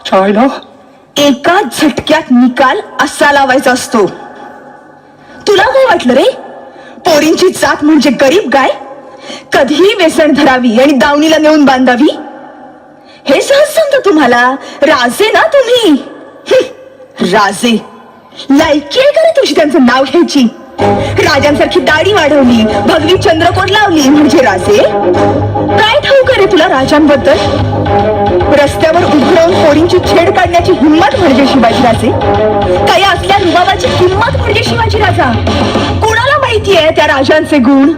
चायला एका झटक्यात निकाल असा लावायचा असतो. तुला काय वाटलं रे? पोरींची जात म्हणजे गरीब गाय, कधीही वेसण धरावी आणि दावणीला नेऊन बांधावी. हे सहज समजा तुम्हाला. राजे ना तुम्ही. राजे. लायकी आहे का रे तुझी त्यांचं नाव घ्यायची? राजांसारखी दाढी वाढवली, भगवी चंद्रकोर लावली म्हणजे राजे? काय ठाऊक रे तुला राजांबद्दल? रस्त्यावर उभं राहून पोरींची छेड काढण्याची हिंमत म्हणजे शिवाजीराजे? काही असल्या रुबाबाची किंमत म्हणजे शिवाजीराजा? कोणाला माहितीये त्या राजांचे गुण?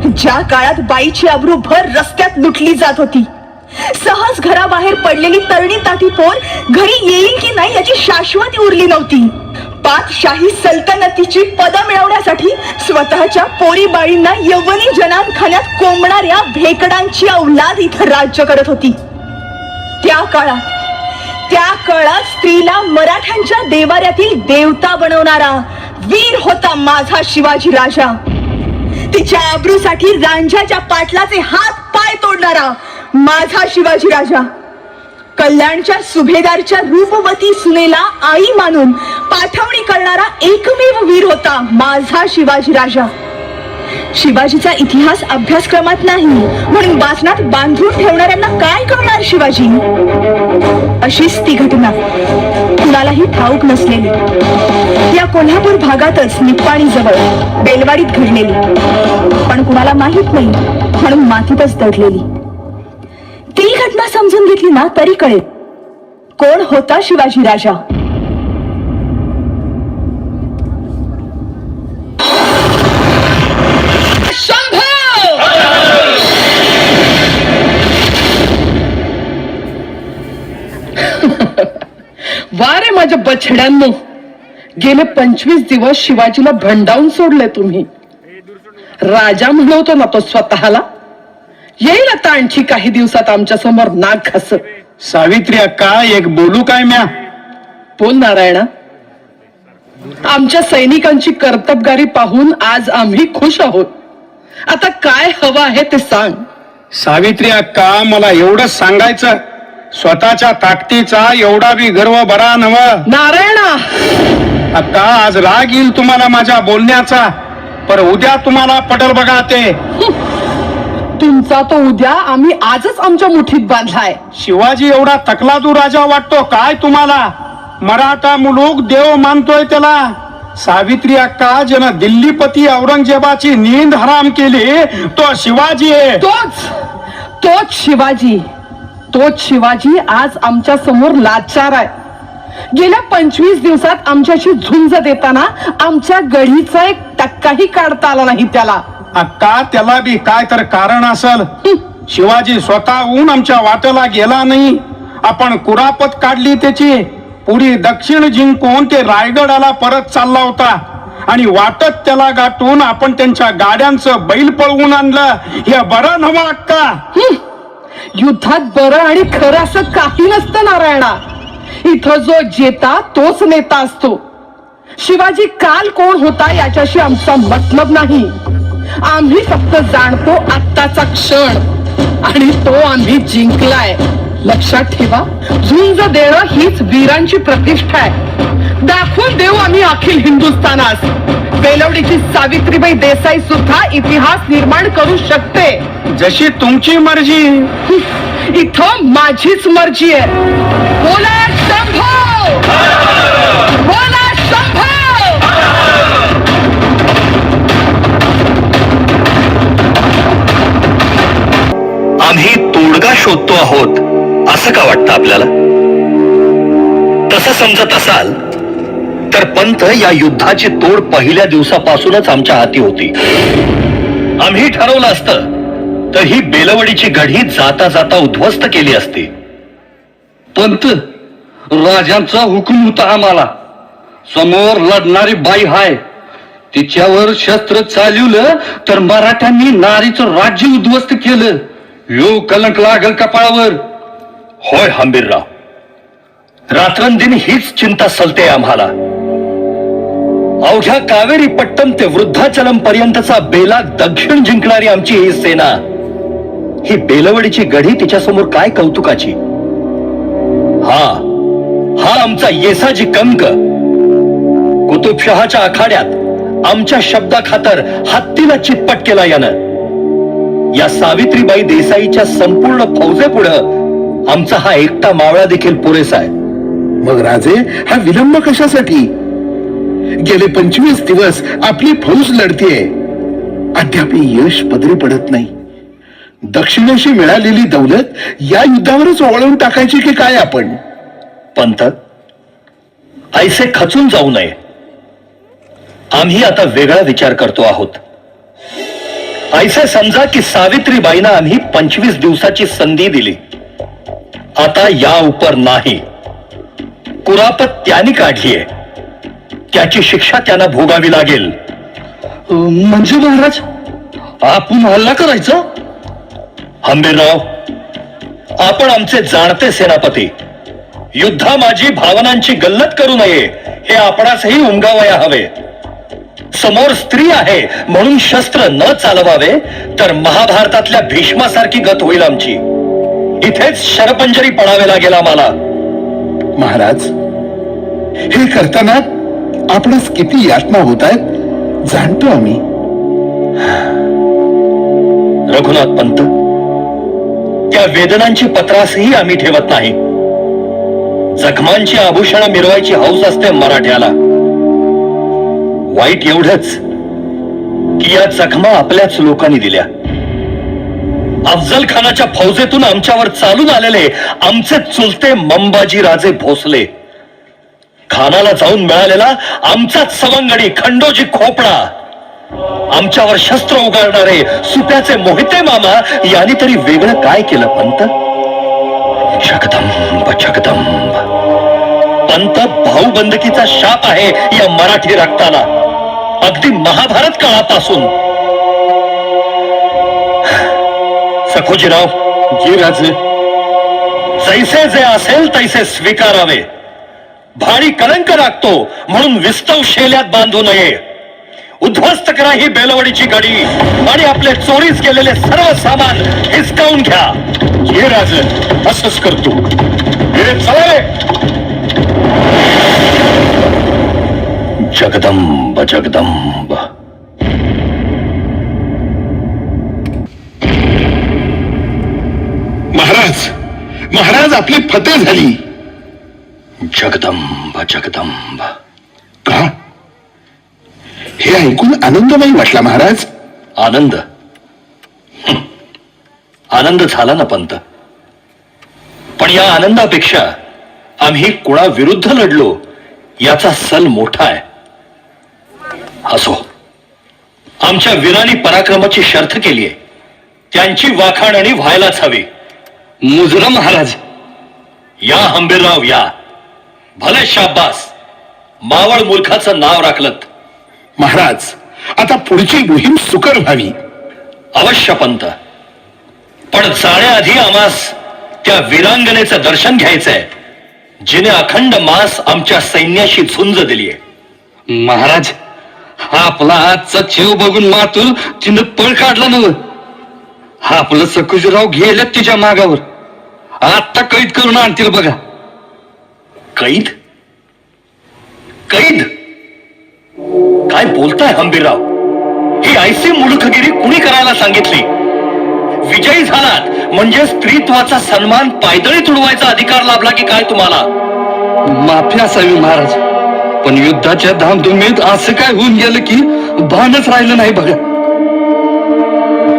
ज्या काळात बाईची अब्रू भर रस्त्यात लुटली जात होती, सहज घराबाहेर पडलेली तरणी ताठी पोर घरी येईल की नाही याची शाश्वती उरली नव्हती. पातशाही सल्तनतीची पदं मिळवण्यासाठी स्वतःच्या पोरी बाळींना यवनी जनानखान्यात कोंबणाऱ्या भेकडांची औलाद इथं राज्य करत होती. त्या काळात स्त्रीला मराठ्यांच्या देवाऱ्यातील देवता बनवणारा वीर होता माझा शिवाजी राजा. तिच्या अब्रूसाठी रांझ्याच्या पाटलाचे हात पाय तोडणारा माझा शिवाजी राजा. कल्याणच्या सुभेदारच्या रूपवती सुनेला आई मानून पाठवणी करणारा एकमेव वीर होता माझा शिवाजी राजा. शिवाजीचा इतिहास अभ्यासक्रमात नाही म्हणून वाचनात बांधून ठेवणाऱ्यांना काय कळणार शिवाजी? अशीच ती घटना कुणालाही ठाऊक नसलेली या कोल्हापूर भागातच निप्पाणी जवळ बेलवाडीत घडलेली, पण कुणाला माहित नाही म्हणून मातीतच दडलेली. ती घटना समजून घेतली ना तरी कळेल कोण होता शिवाजी राजा. वारे माझ्या बछड्यांनो, गेले 25 दिवस शिवाजीला भंडावून सोडले तुम्ही. राजा म्हणतो ना तो स्वतःला. येईल आता आणखी काही दिवसात आमच्या समोर नाक घासत. सावित्री अक्का, एक बोलू काय म्या? बोल नारायणा. आमच्या सैनिकांची कर्तबगारी पाहून आज आम्ही खुश आहोत. आता काय हवं आहे ते सांग. सावित्री अक्का, मला एवढंच सांगायचं, स्वतःच्या ताकदीचा एवढा बी गर्व बरा नव. नारायणा अक्का, आज राग येईल तुम्हाला माझ्या बोलण्याचा, पर उद्या तुम्हाला पटल बघा ते. तुमचा तो उद्या आम्ही आजच आमच्या मुठीत बांधलाय. शिवाजी एवढा तकलादू राजा वाटतो काय तुम्हाला? मराठा मुलूक देव मानतोय त्याला. सावित्री अक्का, ज्यानं दिल्लीपती औरंगजेबाची नींद हराम केली तो शिवाजी आहे. तोच शिवाजी आज आमच्या समोर लाचार आहे. गेल्या 25 दिवसात आमच्याशी झुंज देताना आमच्या गढीचा एक टक्काही काढता आला नाही त्याला. अक्का, त्याला बी काय तर कारण असल. शिवाजी स्वतःहून आमच्या वाटेला गेला नाही. आपण कुरापत काढली त्याची. पुढे दक्षिण जिंकून ते रायगडाला परत चालला होता आणि वाटत त्याला गाठून आपण त्यांच्या गाड्यांचं बैल पळवून आणलं. हे बरं नव्हं अक्का? युद्धात बरं आणि खरं असं काही नसतं नारायणा. इथं जो जेता तोच नेता असतो. शिवाजी काल कोण होता याच्याशी आमचा मतलब नाही. आम्ही फक्त जाणतो आत्ताचा क्षण आणि तो आम्ही जिंकलाय. लक्षात ठेवा, झुंज देणं हीच वीरांची प्रतिष्ठा आहे. दाखवून देऊ आम्ही अखिल हिंदुस्थानास. बेलवडीची सावित्रीबाई देसाई सुद्धा इतिहास निर्माण करू शकते. जशी तुमची मर्जी. इथं माझीच मर्जी आहे. बोला शंभो, बोला शंभो. आम्ही तोडगा शोधतो आहोत असं का वाटतं आपल्याला? तसं समजत असाल तर पंत, या युद्धाची तोड पहिल्या दिवसापासूनच आमच्या हाती होती. आम्ही ठरवलं असतं तर ही बेलवडीची गढी जाता जाता उद्ध्वस्त केली असती. पंत, राजांचा हुकूम होता आम्हाला. समोर लढणारी बाई हाय, तिच्यावर शस्त्र चालवलं तर मराठ्यांनी नारीचं राज्य उद्ध्वस्त केलं. यो कलंक लागल कपाळावर. होय हंबीरराव, रात्रंदिन हीच चिंता सलते आम्हाला. अवघ्या कावेरी पट्टम ते वृद्धाचलम पर्यंतचा बेला दक्षिण जिंकणारी आमची ही सेना, ही बेलवडीची गढी तिच्यासमोर काय कौतुकाची. हा आमचा येसाजी कंक कुतुबशहाच्या आखाड्यात आमच्या शब्दाखातर हत्तीला चितपट केला यानं. या सावित्रीबाई देसाईच्या संपूर्ण फौजेपुढं आमचा हा एकटा मावळा देखील पुरेसा आहे. मग राजे, हा विलंब कशासाठी? गेले 25 दिवस आपली फौज लढतीये, अद्याप यश पदरी पडत नाही. दक्षिणेशी मिळालेली दौलत या युद्धावरच ओवाळून टाकायची की काय आपण? पंत, ऐसे खचून जाऊ नये. आम्ही आता वेगळा विचार करतो आहोत. ऐसे समजा की सावित्रीबाईंना आम्ही 25 दिवसाची संधी दिली. आता या उपर नाही. कुरापत त्यांनी काढलीये, त्याची शिक्षा त्यांना भोगावी लागेल. म्हणजे महाराज, आपण हल्ला करायचा? हंबीरराव, आपण आमचे जाणते सेनापती. युद्धामाजी भावनांची गल्लत करू नये हे आपणासही उमगावया हवे. समोर स्त्री आहे म्हणून शस्त्र न चालवावे तर महाभारतातल्या भीष्मासारखी गत होईल आमची. इथेच शरपंजरी पडावे लागेल आम्हाला. महाराज, हे करताना आपणास किती यातना होत आहेत जाणतो आम्ही. रघुनाथ पंत, त्या वेदनांची पत्रासही आम्ही ठेवत नाही. जखमांची आभूषणं मिरवायची हौस असते मराठ्याला. वाईट एवढंच की या जखमा आपल्याच लोकांनी दिल्या. अफजल खानाच्या फौजेतून आमच्यावर चालून आलेले आमचे चुलते मंबाजी राजे भोसले, खानाला जाऊन मिळालेला आमचाच सवंगडी खंडोजी खोपडा, आमच्यावर शस्त्र उगारणारे सुप्याचे मोहिते मामा यांनी तरी वेगळं काय केलं पंत? जगदंब जगदंब. पंत, भाऊबंदकीचा शाप आहे या मराठी रक्ताला, अगदी महाभारत काळापासून. सखोजीराव, जी राजे. जैसे जे असेल तैसे स्वीकारावे. भारी कलंक लागतो म्हणून विस्तव शेल्यात बांधू नये. उद्ध्वस्त करा ही बेलवडीची गडी आणि आपले चोरीस गेलेले सर्व सामान हिसकावून घ्या. हे राजे, असंच करतो. हे चला. जगदंब जगदंब. महाराज, महाराज, आपली फतेह झाली. जगदंब जगदंब. का? हे ऐकून आनंद नाही वाटला महाराज? आनंद? आनंद झाला ना पंत, पण या आनंदापेक्षा आम्ही कुणाविरुद्ध लढलो याचा सल मोठा आहे. असो, आमच्या वीरांनी पराक्रमाची शर्थ केली आहे, त्यांची वाखाणणी व्हायलाच हवी. मुजरा महाराज. या हंबीरराव या. भले शाब्बास, मावळ मूर्खाचं नाव राखलत. महाराज, आता पुढची मोहीम सुकर व्हावी. अवश्य पंत, पण जाण्याआधी आम्हास त्या वीरांगनेचं दर्शन घ्यायचंय जिने अखंड मास आमच्या सैन्याशी झुंज दिलीय. महाराज, हा आपला आजचा छेव बघून मातूर तिनं पळ काढला नव. हा आपलं सकुजीराव गेल्यात तिच्या मागावर. आता कैद करून आणतील बघा. कैद? कैद? काय बोलताय हंबीरराव? ही ऐसी मुलुखगिरी कुणी करायला सांगितली? विजयी झालात म्हणजे स्त्रीत्वाचा सन्मान पायदळी तुडवायचा अधिकार लाभला की काय तुम्हाला? माफी असावी महाराज, पण युद्धाच्या धामधुमीत असं काय होऊन गेलं की भानच राहिलं नाही बघा.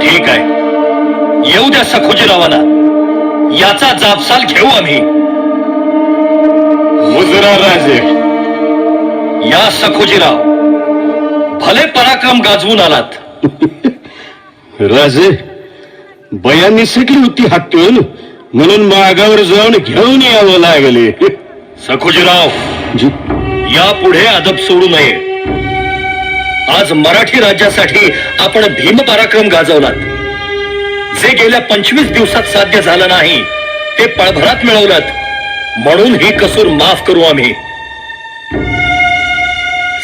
ठीक आहे, येऊ द्या सखोजीरावांना. याचा जाबसाल घेऊ आम्ही. मुजरा राजे. या सखोजीराव, भले पराक्रम गाजवून आलात. राजे, बयांनी सुटली होती हट्टून म्हणून मागावर जाऊन घेऊन यावं लागले. सखोजीराव, यापुढे अदब सोडू नये. आज मराठी राज्यासाठी आपण भीम पराक्रम गाजवलात. जे गेल्या 25 दिवसात साध्य झालं नाही ते पळभरात मिळवलं, म्हणून ही कसूर माफ करू आम्ही.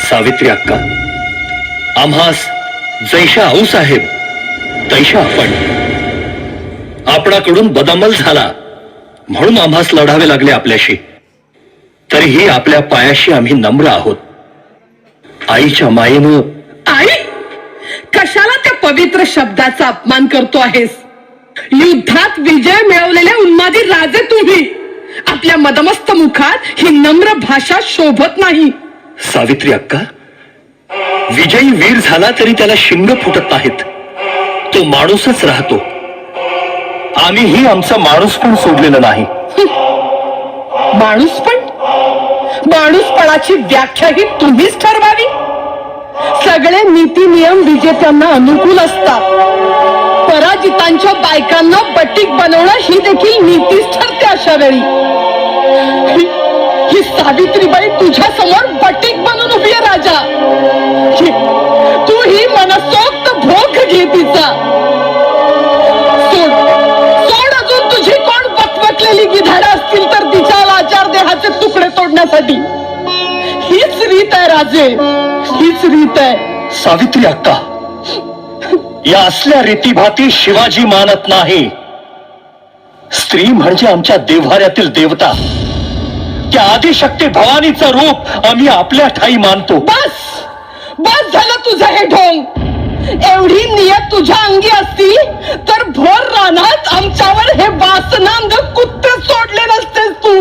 सावित्री अक्का, आम्हास जैशा आऊसाहेब तैशा आपण. आपणाकडून बदअमल झाला म्हणून आम्हास लढावे लागले आपल्याशी. तरीही आपल्या पायाशी आम्ही नम्र आहोत. आईच्या मायेनं. आई, कशाला त्या पवित्र शब्दाचा अपमान करतो आहेस? युद्धात विजय मिळवलेले उन्मादी राजे तुम्ही. आपल्या मदमस्त मुखात ही नम्र भाषा शोभत नाही. सावित्री अक्का, विजयी वीर झाला तरी त्याला शिंग फुटत नाहीत. तो माणूसच राहतो. आम्हीही आमचा माणूस पण सोडलेलं नाही. माणूसपणाची व्याख्या ही तुम्हीच ठरवावी. सगळे नीती नियम विजेत्यांना अनुकूल असतात. पराजितांच्या बायकांना बटीक बनवणं ही देखील नीतीच ठरते. अशा वेळी ही सावित्रीबाई तुझ्या समोर बटीक बनून उभी आहे राजा. तू ही मनसोक्त भोग घे तिचा. सोड अजून तुझी कोण बकबकलेली गिधाडं असतील तर तिच्या लाचार देहाचे तुकडे तोडण्यासाठी. हीच रीत आहे राजे, हीच रीत आहे. सावित्री अक्का, या असल्या रीतीभाती शिवाजी मानत नाही. स्त्री म्हणजे आमच्या देव्हाऱ्यातील देवता. त्या आदिशक्ती भवानीचं रूप आम्ही आपल्या ठाई मानतो. बस झालं तुझं हे ढोंग. एवढी नियत तुझ्या अंगी असती तर भोर रानात आमच्यावर हे वासनांध कुत्ते सोडले नसतेस तू.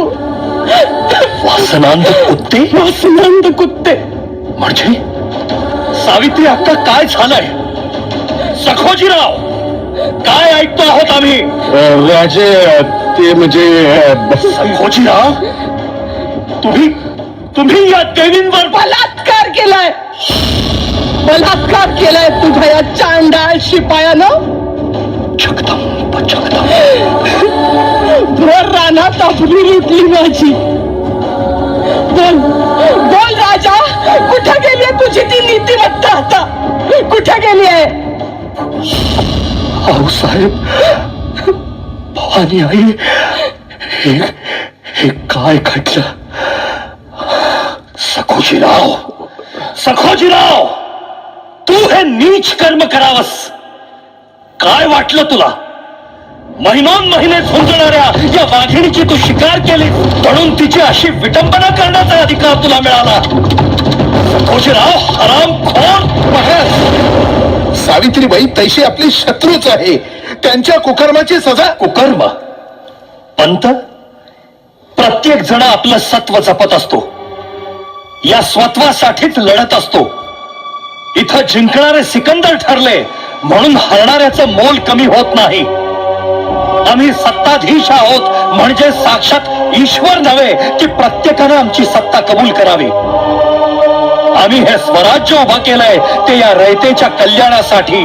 वासनांध कुत्ते? वासनांध कुत्ते म्हणजे सावित्री अक्का, काय झालंय? सखोजीराव, काय ऐकतो आहोत आम्ही? राजे, ते म्हणजे सखोजीराव, तुम्ही या देवींवर बलात्कार केलाय. बलात्कार केलाय तुझ्या या चांडाळ शिपायानं. जगदंब जगदंब. भर रानात आपली लुटली माझी. बोल राजा, कुठे गेली आहे तुझी ती नीतिमत्ता? आता कुठे गेली आहे? अहो साहेब, भवानी आई, हे काय घडलं? सखोजीराव, तू हे नीच कर्म करावस. काय वाटलं तुला? महिने झुंजणाऱ्या या वाघिणीची तू शिकार केली म्हणून तिची अशी विटंबना करण्याचा अधिकार तुला मिळाला. सखोजीराव, हरामखोर. सावित्रीबाई तैशी आपले शत्रूच आहे. त्यांच्या कुकर्माची सजा. कुकर्म? पंत, प्रत्येक जण आपलं सत्व जपत असतो. या स्वत्वासाठीच लढत असतो. इथं जिंकणारे सिकंदर ठरले म्हणून हरणाऱ्याचं मोल कमी होत नाही. आम्ही सत्ताधीश आहोत म्हणजे साक्षात ईश्वर नव्हे की प्रत्येकानं आमची सत्ता कबूल करावी. आम्ही हे स्वराज्य उभं केलंय ते या रयतेच्या कल्याणासाठी.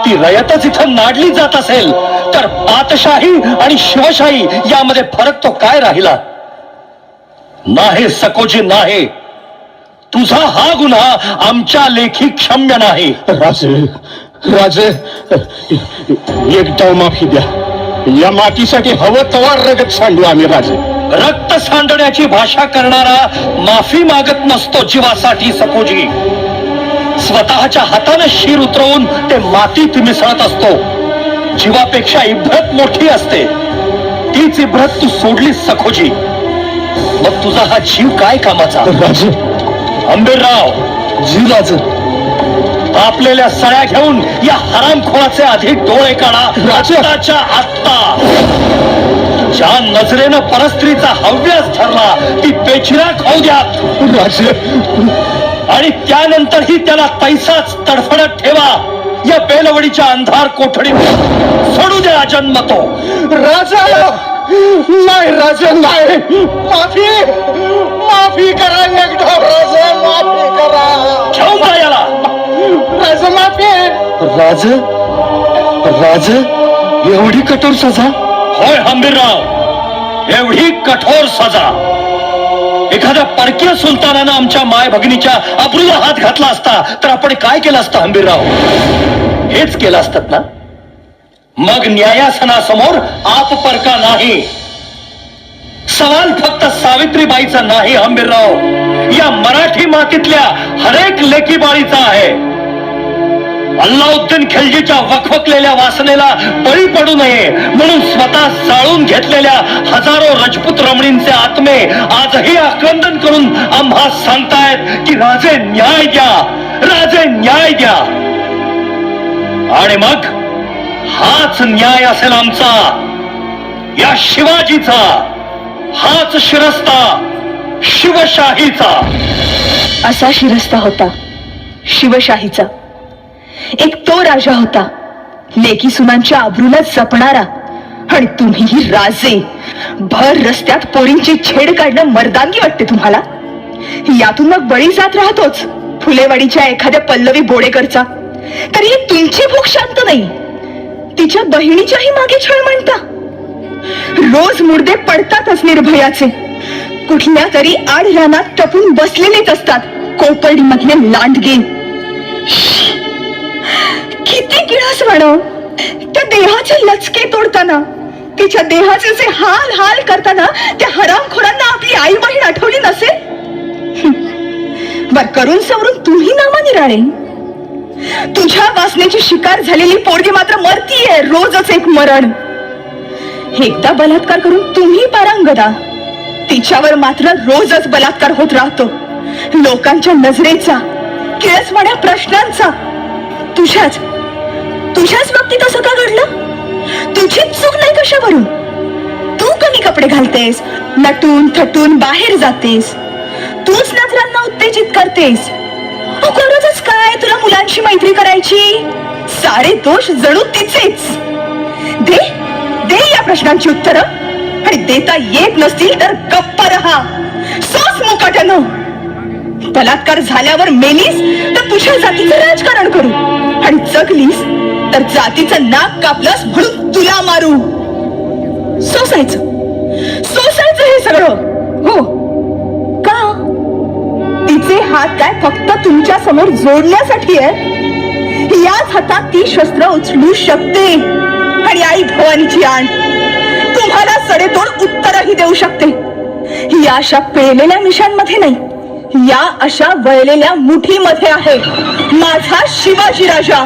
ती रयतच इथं नाडली जात असेल तर पातशाही आणि शिवशाही यामध्ये फरक तो काय राहिला? नाही सकोजी, नाही. तुझा हा गुन्हा आमच्या लेखी क्षम्य नाही. राजे, एकदा माफी द्या. या मातीसाठी हवं तवा रगत सांडू आम्ही. राजे, रक्त सांडण्याची भाषा करणारा माफी मागत नसतो जीवासाठी. सकोजी, स्वतःच्या हाताने शिर उतरवून ते मातीत मिसळत असतो. जीवापेक्षा इब्रत मोठी असते. तीच इब्रत तू सोडलीस सखोजी. मग तुझा हा जीव काय कामाचा? राजे, आंबेरराव, जी राजे. आपलेल्या सळ्या घेऊन या हरामखोराचे अधिक डोळे काढा. आत्ताच्या आत्ता. ज्या नजरेनं परस्त्रीचा हव्यास ठरला ती बेचिराग होऊ द्या. राजे, आणि त्यानंतरही त्याला तैसाच तडफडत ठेवा. या बेलवडीच्या अंधार कोठडीत सोडू द्या जन्म तो. राजा, नाही राजा, नाही. माफी करा एकदा. राजा, माफी करा. घेऊन जा याला. राजा, माफी. राज, एवढी कठोर सजा? होय हंबीरराव, एवढी कठोर सजा. एखाद्या परकीय सुलतानानं आमच्या माय भगिनीच्या अब्रूला हात घातला असता तर आपण काय केलं असतं हंबीरराव? हेच केलं असतात ना? मग न्यायासनासमोर आप परका नाही. सवाल फक्त सावित्रीबाईचा नाही हंबीरराव, या मराठी मातीतल्या हरेक लेकीबाळीचा आहे. अल्लाउद्दीन खिलजीच्या वखवकलेल्या वासनेला बळी पडू नये म्हणून स्वतः जाळून घेतलेल्या हजारो राजपूत रमणींचे आत्मे आजही आक्रंदन करून आम्हा सांगतायत की राजे न्याय द्या, राजे न्याय द्या. आणि मग हाच न्याय असेल आमचा, या शिवाजीचा, हाच शिरस्ता शिवशाहीचा. असा शिरस्ता होता शिवशाहीचा. एक तो राजा होता लेकी सुनांच्या आबरूला जपणारा. आणि तुम्हीही राजे. भर रस्त्यात पोरींची छेड काढणं मर्दानगी वाटते तुम्हाला. यातून मग बळी जात राहतोच फुलेवाडीच्या एखाद्या पल्लवी बोडेकरचा. तरीही तुमची भूक शांत नाही. तिच्या बहिणीच्याही मागे छळ म्हणता. रोज मुर्दे पडतातच निर्भयाचे. कुठल्या तरी आड रानात टपून बसलेलेच असतात कोपर्डी मधले लांडगे. किती किळसवाणं. त्या देहाचे लचके तोडताना, तिच्या देहाचे जे हाल हाल करताना त्या हरामखोरांना आपली आई बहीण आठवली नसेल. बर करून सवरून तुम्ही नामा निराळे. तुझ्या वासनेची शिकार झालेली पोरगी मात्र मरतीये रोजच एक मरण. एकदा बलात्कार करून तुम्ही पारंगदा. तिच्यावर मात्र रोजच बलात्कार होत राहतो. लोकांच्या नजरेचा, किळसवाण्या प्रश्नांचा. तुझ्याच बाबतीत असं का घडलं? तुझीच चूक नाही कशावरून? तू कमी कपडे घालतेस, नटून थटून बाहेर जातेस, तूच नजरांना उत्तेजित करतेस. गरजच काय तुला मुलांशी मैत्री करायची? सारे दोष जणू तिचेच. दे या प्रश्नांची उत्तरं. आणि देता येत नसतील तर गप्प रहा. सोस मुकाट्यानं. बलात्कार झाल्यावर मेलीस तर तुझ्या जातीचं राजकारण करू, आणि जगलीस तर जातीचं नाक कापलंस म्हणून तुला मारू. सोसायचं हे सगळं. हो का? तिचे हात काय फक्त तुमच्या समोर जोडण्यासाठी आहे? याच हातात ती शस्त्र उचलू शकते. आणि आई भवानीची आण तुम्हाला सडेतोड उत्तरही देऊ शकते. या अशा पेलेल्या मिशांमध्ये नाही, या अशा वळलेल्या मुठीमध्ये आहे माझा शिवाजी राजा.